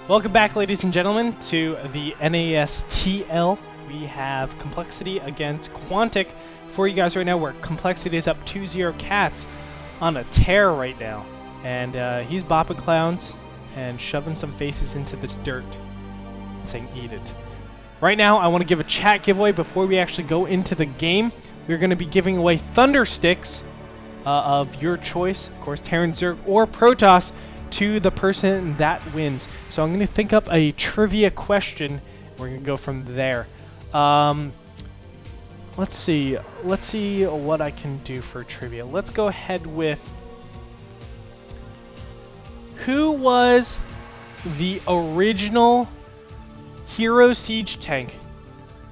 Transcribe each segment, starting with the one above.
Welcome back, ladies and gentlemen, to the NASTL. We have Complexity against Quantic for you guys right now, where Complexity is up 2-0. CatZ on a tear right now. And he's bopping clowns and shoving some faces into this dirt and saying, eat it. Right now, I want to give a chat giveaway before we actually go into the game. We're going to be giving away Thunder Sticks of your choice, of course, Terran, Zerg, or Protoss, to the person that wins. So I'm going to think up a trivia question. We're going to go from there. Let's see what I can do for trivia. Let's go ahead with, who was the original Hero Siege tank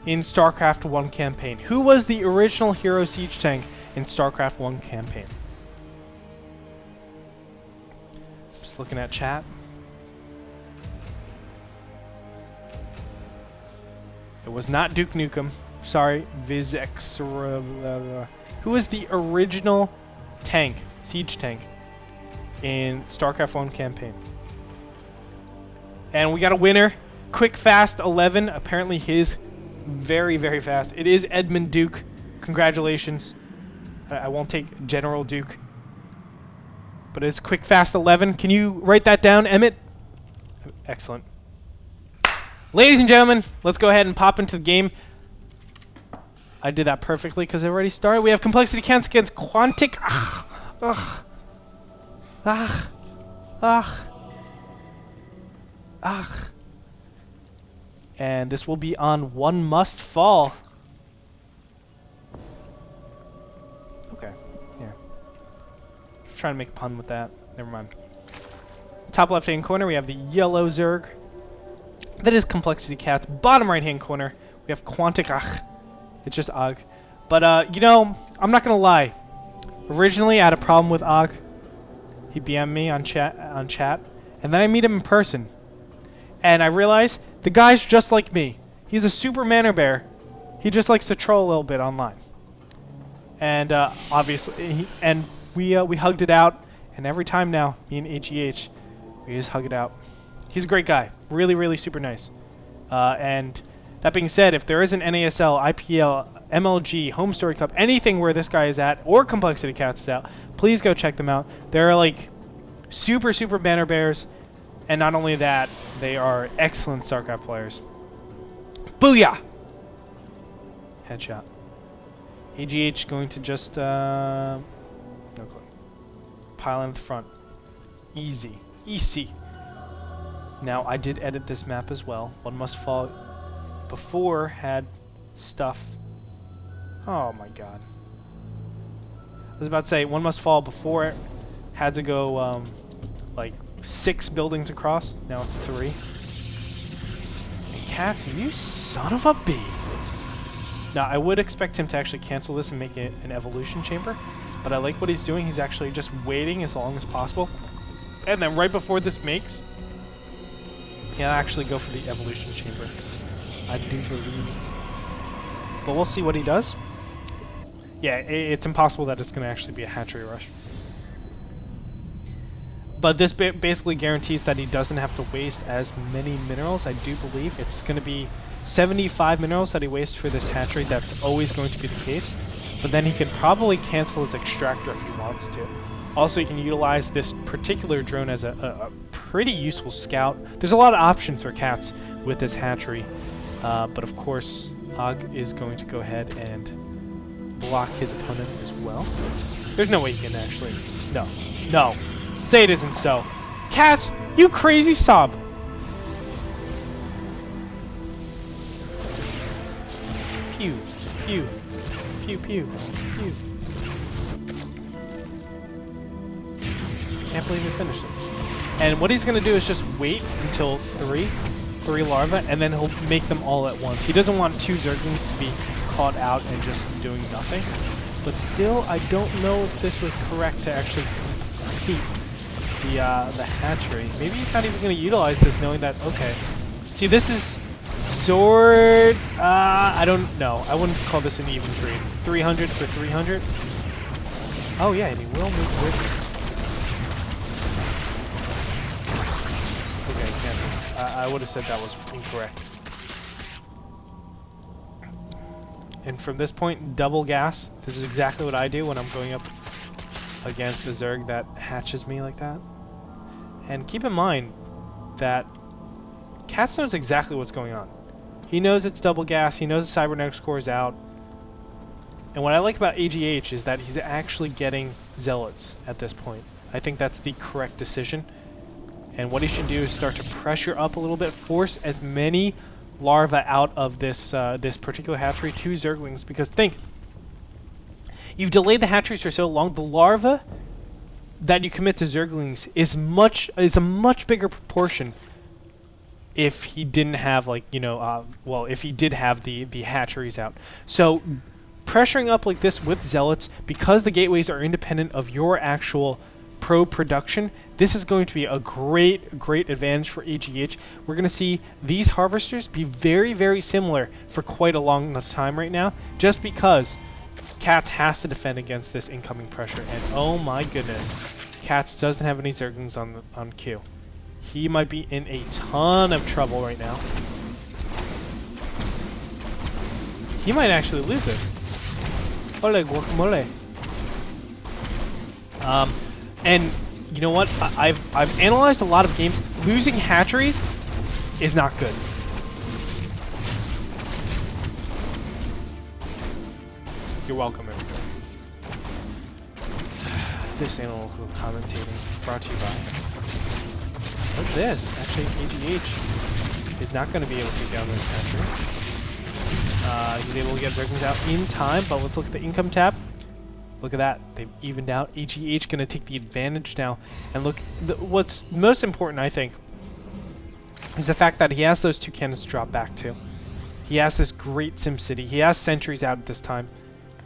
in StarCraft 1 campaign? Who was the original Hero Siege tank in StarCraft 1 campaign? Just looking at chat. It was not Duke Nukem. Sorry, Vizex. Who was the original tank, siege tank, in StarCraft 1 campaign? And we got a winner. Quick Fast 11. Apparently his very, very fast. It is Edmund Duke. Congratulations. I won't take General Duke, but it's Quick Fast 11. Can you write that down, Emmett? Excellent. Ladies and gentlemen, let's go ahead and pop into the game. I did that perfectly because it already started. We have Complexity CatZ against Quantic. And this will be on One Must Fall. Okay, here. Just trying to make a pun with that. Never mind. Top left-hand corner, we have the yellow Zerg. That is Complexity CatZ. Bottom right-hand corner, we have Quantic. It's just Og. But, you know, I'm not going to lie. Originally, I had a problem with Og. He BM'd me on chat, and then I meet him in person. And I realized the guy's just like me. He's a super manor bear. He just likes to troll a little bit online. And obviously, we hugged it out. And every time now, me and AGH, we just hug it out. He's a great guy. Really, really super nice. And that being said, if there is an NASL, IPL, MLG, Home Story Cup, anything where this guy is at, or Complexity CatZ is out, please go check them out. They're like super, super banner bears. And not only that, they are excellent StarCraft players. Booyah! Headshot. AGH going to just, no clue. Pile in the front. Easy. Easy. Now, I did edit this map as well. One Must Fall before had stuff. Oh my god. I was about to say, One Must Fall before had to go, like, 6 buildings across. Now it's 3. And CatZ, you son of a bee. Now, I would expect him to actually cancel this and make it an evolution chamber. But I like what he's doing. He's actually just waiting as long as possible. And then right before this makes, he'll actually go for the evolution chamber. I do believe. But we'll see what he does. Yeah, it's impossible that it's going to actually be a hatchery rush. But this basically guarantees that he doesn't have to waste as many minerals. I do believe it's going to be 75 minerals that he wastes for this hatchery. That's always going to be the case. But then he can probably cancel his extractor if he wants to. Also, he can utilize this particular drone as a pretty useful scout. There's a lot of options for CatZ with this hatchery. But of course, Og is going to go ahead and block his opponent as well. There's no way he can actually... No. No. Say it isn't so. CatZ, you crazy sob. Pew, pew, pew, pew, pew. Can't believe he finished this. And what he's going to do is just wait until 3 larvae, and then he'll make them all at once. He doesn't want 2 Zerglings to be caught out and just doing nothing. But still, I don't know if this was correct to actually keep the hatchery. Maybe he's not even going to utilize this, knowing that, okay. See, this is sword. I don't know. I wouldn't call this an even trade. 300 for 300. Oh yeah, and he will move with it. Okay, cancels. I would have said that was incorrect. And from this point, double gas. This is exactly what I do when I'm going up against a Zerg that hatches me like that. And keep in mind that CatZ knows exactly what's going on. He knows it's double gas. He knows the cybernetics core is out. And what I like about AGH is that he's actually getting zealots at this point. I think that's the correct decision. And what he should do is start to pressure up a little bit, force as many larvae out of this this particular hatchery to Zerglings. Because think, you've delayed the hatcheries for so long, the larvae that you commit to Zerglings is a much bigger proportion if he didn't have, like, you know, well, if he did have the hatcheries out. So pressuring up like this with zealots, because the gateways are independent of your actual pro production, this is going to be a great advantage for AGH. We're going to see these harvesters be very, very similar for quite a long time right now, just because CatZ has to defend against this incoming pressure. And oh my goodness, CatZ doesn't have any Zerglings on Q. He might be in a ton of trouble right now. He might actually lose this. Ole guacamole. And you know what? I've analyzed a lot of games. Losing hatcheries is not good. You're welcome, everybody. This analytical commentating brought to you by. Look at this. Actually, AGH is not going to be able to get down this hatchery. He's able to get Zerglings out in time, but let's look at the income tab. Look at that. They've evened out. AGH going to take the advantage now. And look, what's most important, I think, is the fact that he has those two cannons to drop back to. He has this great SimCity. He has sentries out at this time.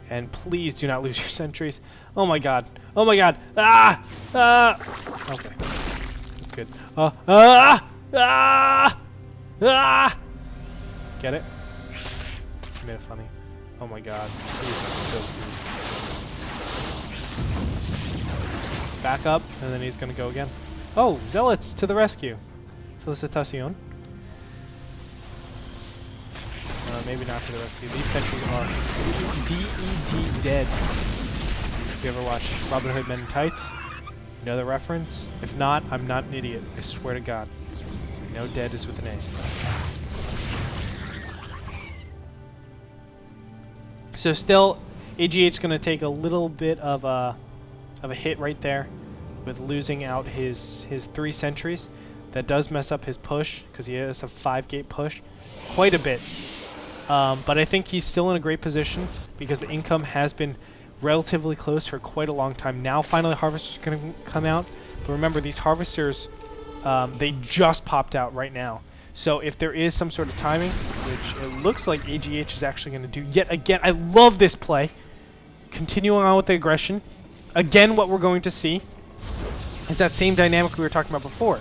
And please do not lose your sentries. Oh my god. Oh my god. Ah! Ah! Okay. That's good. Get it? I made it funny. Oh my god. He's so screwed. Back up, and then he's gonna go again. Oh, zealots to the rescue. Felicitacion. Maybe not to the rescue. These sentries are DED dead. If you ever watch Robin Hood Men in Tights, you know the reference? If not, I'm not an idiot. I swear to God. No, dead is with an A. So still, AGH is going to take a little bit of a hit right there with losing out his 3 sentries. That does mess up his push, because he has a 5-gate push quite a bit. But I think he's still in a great position because the income has been relatively close for quite a long time. Now finally Harvester's going to come out. But remember, these Harvesters, they just popped out right now. So if there is some sort of timing, which it looks like AGH is actually going to do yet again. I love this play. Continuing on with the aggression. Again, what we're going to see is that same dynamic we were talking about before.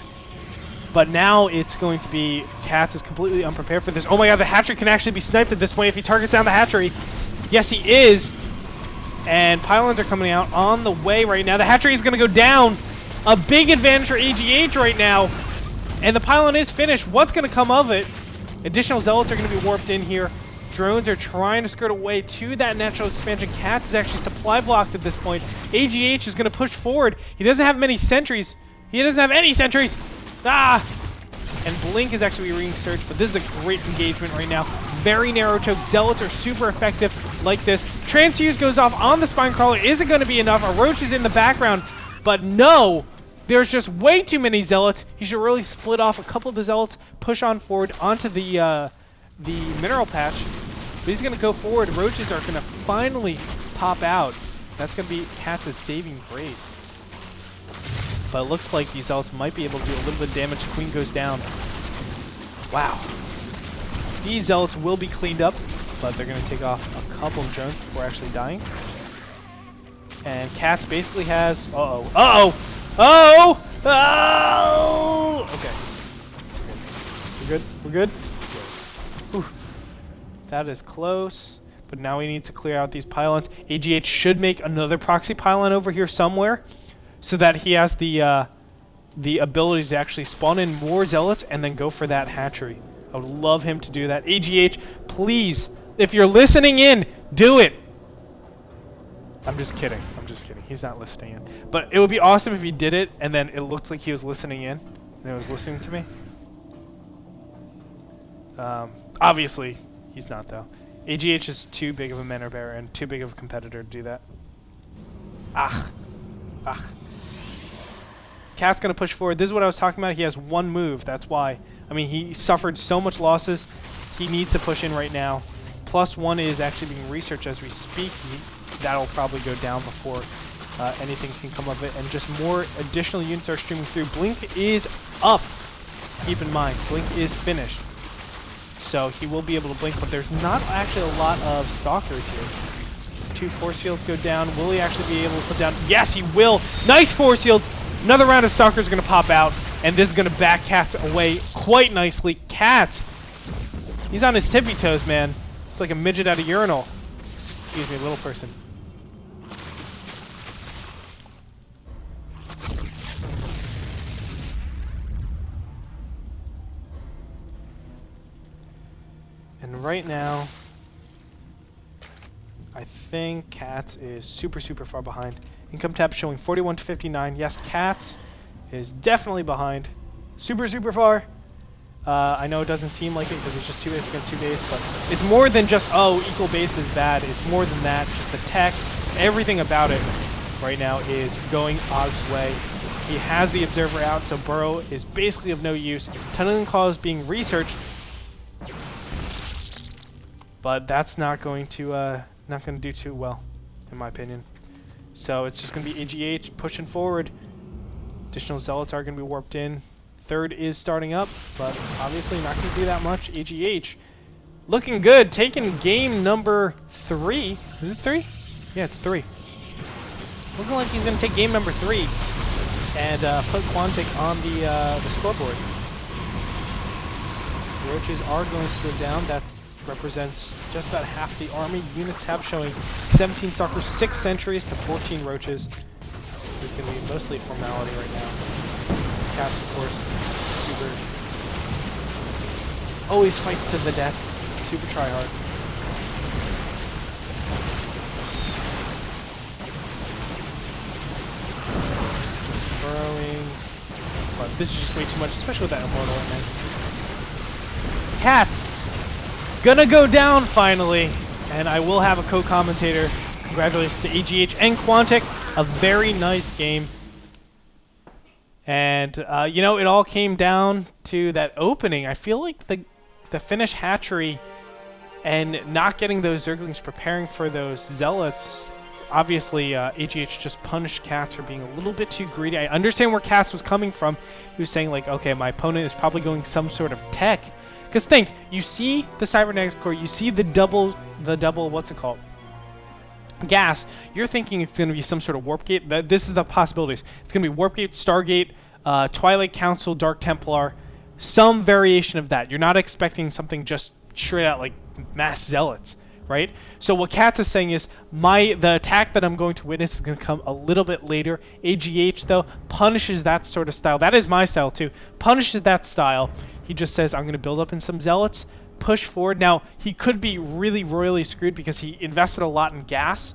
But now it's going to be CatZ is completely unprepared for this. Oh my god, the hatchery can actually be sniped at this point if he targets down the hatchery. Yes, he is. And pylons are coming out on the way right now. The hatchery is going to go down. A big advantage for AGH right now. And the pylon is finished. What's going to come of it? Additional zealots are going to be warped in here. Drones are trying to skirt away to that natural expansion. CatZ is actually supply blocked at this point. AGH is going to push forward. He doesn't have many sentries. He doesn't have any sentries. Ah! And Blink is actually being searched, but this is a great engagement right now. Very narrow choke. Zealots are super effective like this. Transfuse goes off on the Spine Crawler. Isn't going to be enough. A Roach is in the background, but no! There's just way too many Zealots. He should really split off a couple of the Zealots, push on forward onto the mineral patch. But he's going to go forward. Roaches are going to finally pop out. That's going to be CatZ's saving grace. But it looks like these Zealots might be able to do a little bit of damage. Queen goes down. Wow. These Zealots will be cleaned up, but they're going to take off a couple of drones before actually dying. And CatZ basically has... Uh-oh. Uh-oh! Oh! Oh! Okay. We're good? We're good? Whew. That is close. But now we need to clear out these pylons. AGH should make another proxy pylon over here somewhere, so that he has the the ability to actually spawn in more zealots and then go for that hatchery. I would love him to do that. AGH, please, if you're listening in, do it. I'm just kidding. I'm just kidding. He's not listening in. But it would be awesome if he did it and then it looked like he was listening in and it was listening to me. Obviously, he's not, though. AGH is too big of a mentor bearer and too big of a competitor to do that. CatZ's going to push forward. This is what I was talking about. He has one move. That's why. I mean, he suffered so much losses. He needs to push in right now. +1 is actually being researched as we speak. That'll probably go down before anything can come of it. And just more additional units are streaming through. Blink is up. Keep in mind, Blink is finished. So he will be able to blink, but there's not actually a lot of stalkers here. 2 force fields go down. Will he actually be able to put down? Yes, he will. Nice force fields. Another round of stalkers is going to pop out, and this is going to back CatZ away quite nicely. CatZ, he's on his tippy toes, man. It's like a midget at a urinal. Excuse me, little person. And right now, I think CatZ is super, super far behind. Income tab showing 41 to 59. Yes, CatZ is definitely behind. Super, super far. I know it doesn't seem like it because it's just 2 base against 2 base, but it's more than just, oh, equal base is bad. It's more than that. Just the tech, everything about it right now is going Ogg's way. He has the observer out, so Burrow is basically of no use. Tunneling Claw is being researched, but that's not going to do too well, in my opinion. So it's just going to be AGH pushing forward. Additional zealots are going to be warped in. Third is starting up, but obviously not going to do that much. AGH looking good, taking game number 3. Is it 3? Yeah, it's 3. Looking like he's going to take game number 3 and put Quantic on the scoreboard. Roaches are going to go down. That represents just about half the army. Units have showing 17 stalkers, 6 sentries to 14 roaches. It's going to be mostly formality right now. CatZ, of course, super. Always fights to the death. Super try hard. Just burrowing. But this is just way too much, especially with that immortal right now. CatZ gonna go down finally, and I will have a co-commentator. Congratulations to AGH and Quantic. A very nice game. And, you know, it all came down to that opening. I feel like the Finnish hatchery and not getting those Zerglings preparing for those Zealots, obviously AGH just punished CatZ for being a little bit too greedy. I understand where CatZ was coming from. He was saying, like, okay, my opponent is probably going some sort of tech. Because think, you see the Cybernetics Core, you see the double, what's it called? Gas, you're thinking it's going to be some sort of warp gate. This is the possibilities. It's going to be warp gate, Stargate, Twilight Council, Dark Templar, some variation of that. You're not expecting something just straight out like mass zealots, right? So what CatZ is saying is the attack that I'm going to witness is going to come a little bit later. AGH though punishes that sort of style. That is my style too. Punishes that style. He just says I'm going to build up in some zealots, push forward. Now, he could be really royally screwed because he invested a lot in gas,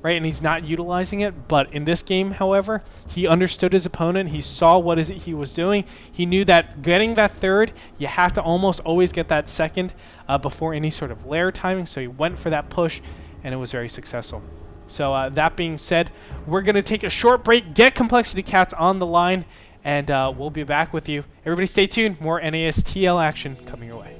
right? And he's not utilizing it. But in this game, however, he understood his opponent. He saw what is it he was doing. He knew that getting that third, you have to almost always get that second before any sort of lair timing. So he went for that push, and it was very successful. So that being said, we're going to take a short break, get Complexity CatZ on the line, and we'll be back with you. Everybody stay tuned. More NASTL action coming your way.